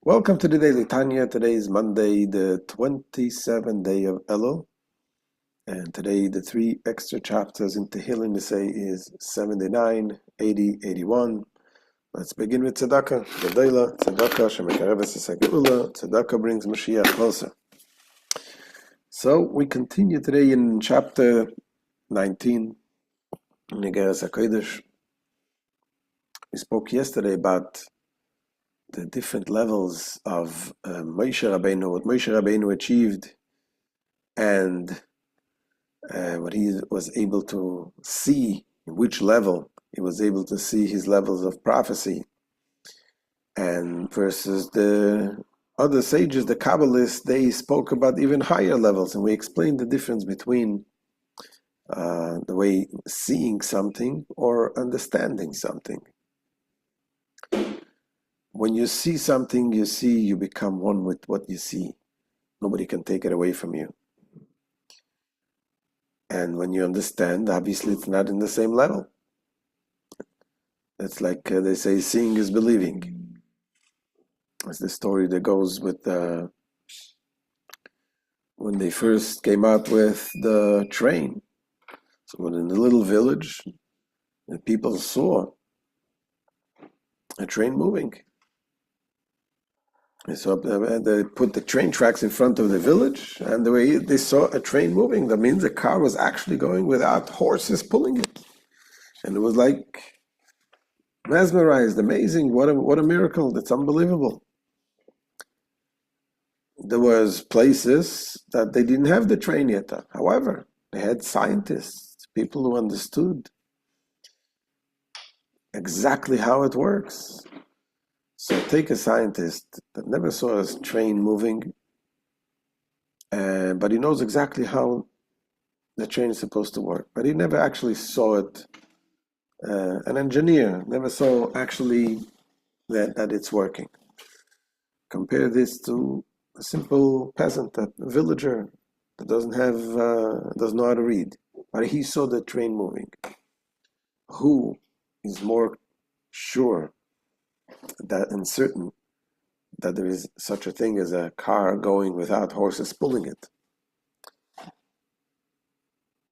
Welcome to the Daily Tanya. Today is Monday, the 27th day of Elul. And today the three extra chapters in Tehillim we say is 79, 80, 81. Let's begin with Tzedakah. Gedela, Tzedakah, Shemekareves Geula. Tzedakah brings Mashiach closer. So we continue today in chapter 19, in Igeret Hakodesh. We spoke yesterday about the different levels of Moshe Rabbeinu, what Moshe Rabbeinu achieved, and what he was able to see, in which level he was able to see his levels of prophecy, and versus the other sages, the Kabbalists, they spoke about even higher levels, and we explained the difference between the way seeing something or understanding something. When you see something, you become one with what you see. Nobody can take it away from you. And when you understand, obviously it's not in the same level. It's like they say, seeing is believing. It's the story that goes with when they first came out with the train. So in the little village, the people saw a train moving. So they put the train tracks in front of the village, and the way they saw a train moving, that means the car was actually going without horses pulling it. And it was like mesmerized, amazing, what a miracle, that's unbelievable. There was places that they didn't have the train yet. However, they had scientists, people who understood exactly how it works. So take a scientist that never saw a train moving, but he knows exactly how the train is supposed to work. But he never actually saw it. An engineer never saw actually that it's working. Compare this to a simple peasant, a villager that doesn't know how to read, but he saw the train moving. Who is more sure that and certain that there is such a thing as a car going without horses pulling it?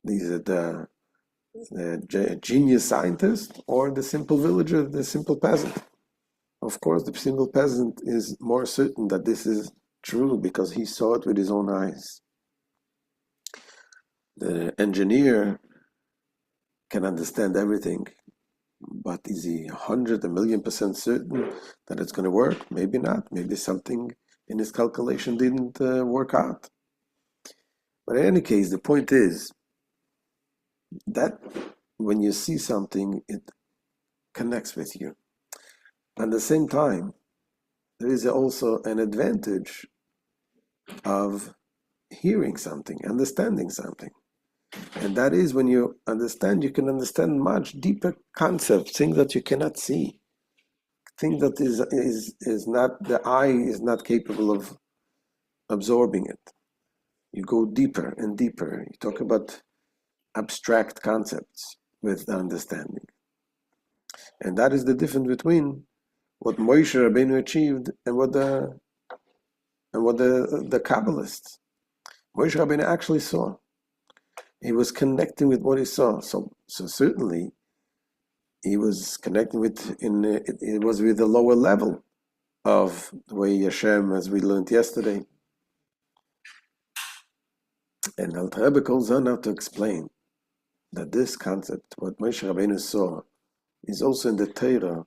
These are the genius scientist or the simple villager, the simple peasant. Of course, the simple peasant is more certain that this is true because he saw it with his own eyes. The engineer can understand everything, but is he 100% certain that it's going to work? Maybe not. Maybe something in his calculation didn't work out. But in any case, the point is that when you see something, it connects with you. At the same time, there is also an advantage of hearing something, understanding something. And that is when you understand, you can understand much deeper concepts, things that you cannot see, things that is not, the eye is not capable of absorbing it. You go deeper and deeper. You talk about abstract concepts with the understanding. And that is the difference between what Moshe Rabbeinu achieved and what the Kabbalists. Moshe Rabbeinu actually saw. He was connecting with what he saw. So certainly he was connecting with it was with the lower level of the way Hashem, as we learned yesterday. And Alter Rebbe goes on now to explain that this concept, what Moshe Rabbeinu saw, is also in the Torah.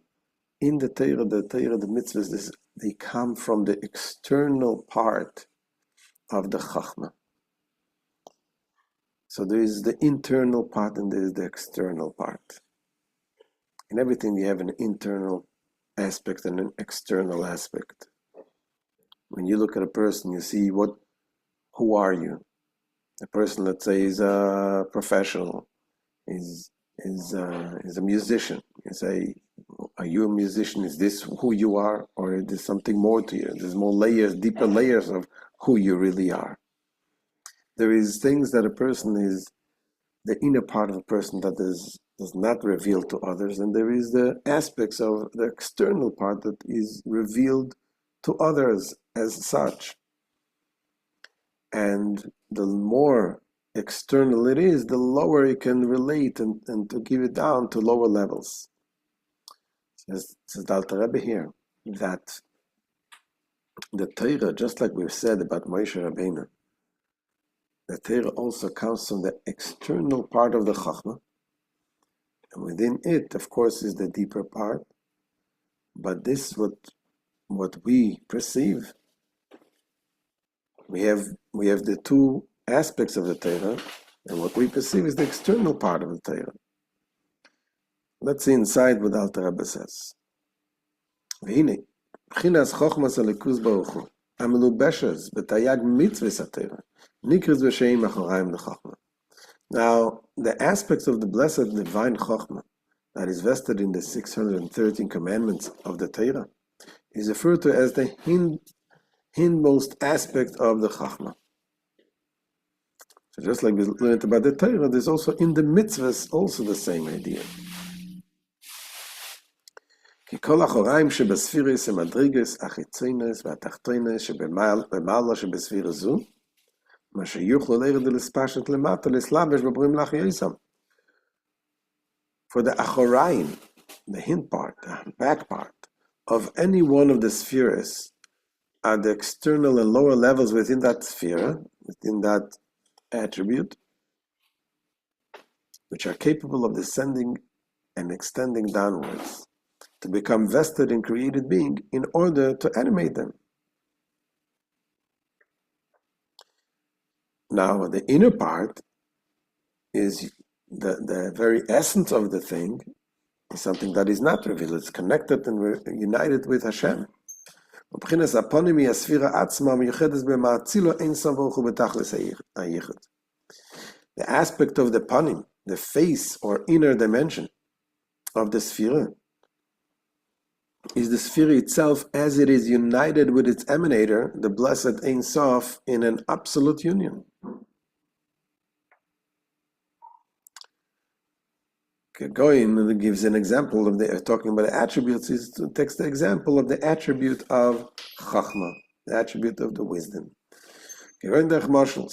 In the Torah, the mitzvahs, they come from the external part of the Chachma. So there is the internal part and there is the external part. In everything, you have an internal aspect and an external aspect. When you look at a person, you see who are you? A person, let's say, is a professional, is a musician. You say, are you a musician? Is this who you are? Or is there something more to you? There's more layers, deeper layers of who you really are. There is things that a person is, the inner part of a person that does not reveal to others, and there is the aspects of the external part that is revealed to others as such. And the more external it is, the lower you can relate and to give it down to lower levels. Says the Alter Rebbe here, that the Torah, just like we've said about Moshe Rabbeinu, the Torah also comes from the external part of the Chachma, and within it, of course, is the deeper part. But this is what we perceive. We have the two aspects of the Torah, and what we perceive is the external part of the Torah. Let's see inside what Alter Rebbe says. V'hine, b'chinas chochmas ha'likus baruch hu, ha'melubeshes b'tayag mitzvahs ha'Torah, nikras v'sheim achorayim l'chochma. Now, the aspects of the blessed divine chochma that is vested in the 613 commandments of the Torah is referred to as the hindmost aspect of the chochma. So just like we learned about the Torah, there's also in the mitzvahs also the same idea. כי כל החוריים שבספירס הם מדרגס, החיצונס והתחתונס שבמעלה שבספירה זו, מה שיוכלו לרד ולספשט למטה, לסלבש בבורים לך יסם. For the achorayim, the hind part, the back part, of any one of the spheres are the external and lower levels within that sphere, within that attribute, which are capable of descending and extending downwards, to become vested in created being in order to animate them. Now, the inner part is the very essence of the thing, is something that is not revealed. It's connected and we're united with Hashem. The aspect of the panim, the face or inner dimension of the sphere, is the sphere itself as it is united with its emanator, the blessed Ein Sof, in an absolute union. Goin gives an example of talking about the attributes, is to take the example of the attribute of Chachma, the attribute of the wisdom. For example,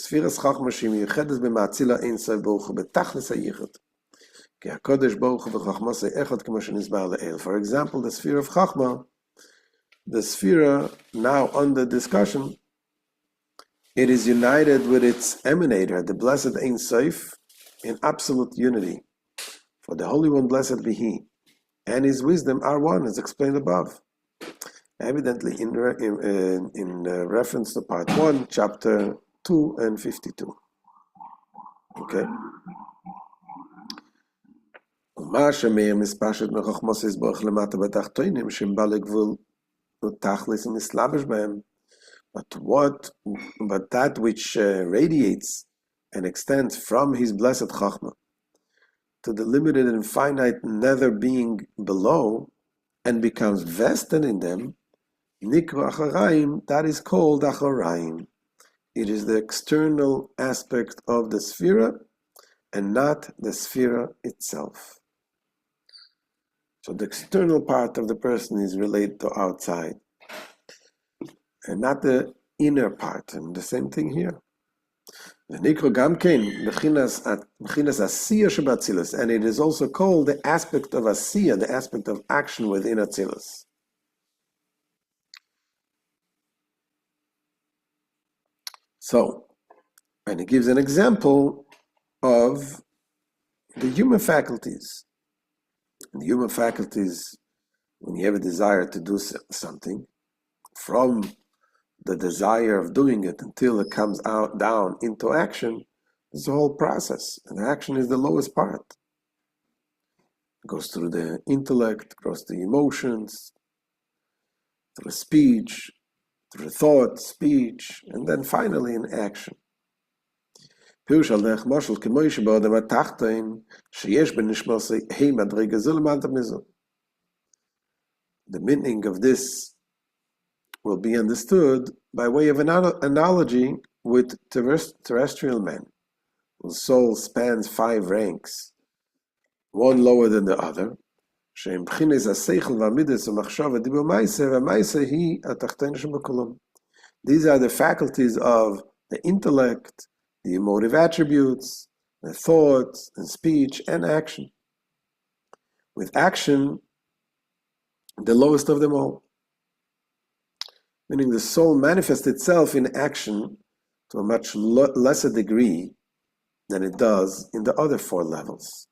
the sphere of Chachma, the sphere now under discussion, it is united with its emanator, the blessed Ein Sof, in absolute unity. For the Holy One, blessed be He, and His wisdom are one, as explained above. Evidently, in reference to part 1, chapter 2 and 52. Okay. But that which radiates and extends from His blessed Chachma to the limited and finite nether being below, and becomes vested in them, nikra achorayim, that is called achorayim. It is the external aspect of the sphere, and not the sphere itself. So the external part of the person is related to outside, and not the inner part. And the same thing here. And it is also called the aspect of Asiya, the aspect of action within Atzilus. So, and he gives an example of the human faculties. The human faculties, when you have a desire to do something, from the desire of doing it until it comes out down into action, is the whole process. And action is the lowest part. It goes through the intellect, goes through the emotions, through speech, through thought, speech, and then finally in action. The meaning of this will be understood by way of an analogy with terrestrial men, whose soul spans 5 ranks, one lower than the other, שהם בחינס השכל והמידס ומחשב ודיבור מייסה, והמייסה היא התחתונה שבכולם. These are the faculties of the intellect, the emotive attributes, the thoughts, and speech, and action. With action, the lowest of them all. Meaning the soul manifests itself in action to a much lesser degree than it does in the other four levels.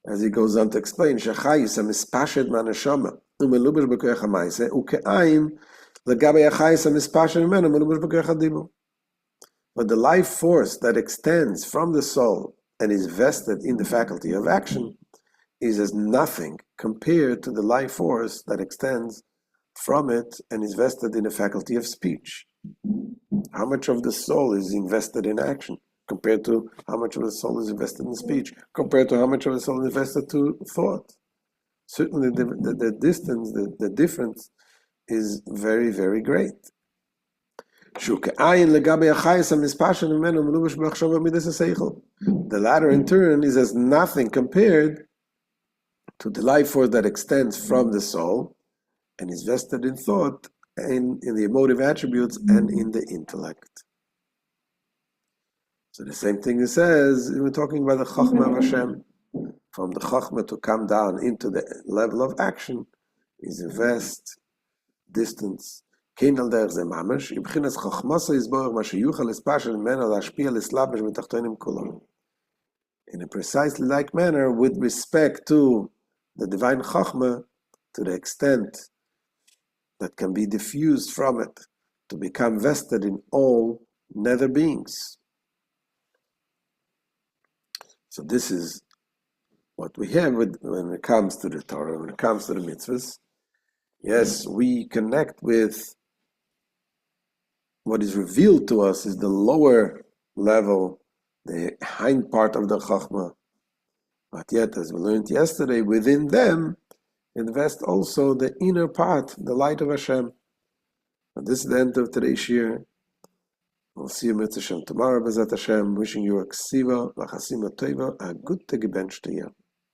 As he goes on to explain, שהחייס המספשת מהנשמה ומלובש בכוח המעשה הוא כאין לגבי החייס המספשת ממנו מלובש בכוח הדיבור. But the life force that extends from the soul and is vested in the faculty of action is as nothing compared to the life force that extends from it and is vested in the faculty of speech. How much of the soul is invested in action compared to how much of the soul is invested in speech, compared to how much of the soul is invested to thought? Certainly the distance, the difference is very, very great. The latter in turn is as nothing compared to the life force that extends from the soul and is vested in thought and in the emotive attributes and in the intellect. So the same thing it says, we're talking about the Chachma of Hashem. From the Chachma to come down into the level of action is a vast distance. In a precisely like manner with respect to the divine Chachma, to the extent that can be diffused from it to become vested in all nether beings. So this is what we have when it comes to the Torah, when it comes to the mitzvahs. Yes, we connect with what is revealed to us is the lower level, the hind part of the Chachma. But yet, as we learned yesterday, within them, invest also the inner part, the light of Hashem. And this is the end of today's year. We'll see you Mitzvah Hashem tomorrow, Bezat Hashem, wishing you a ksiva, v'chasima teva, a good gebenchte year.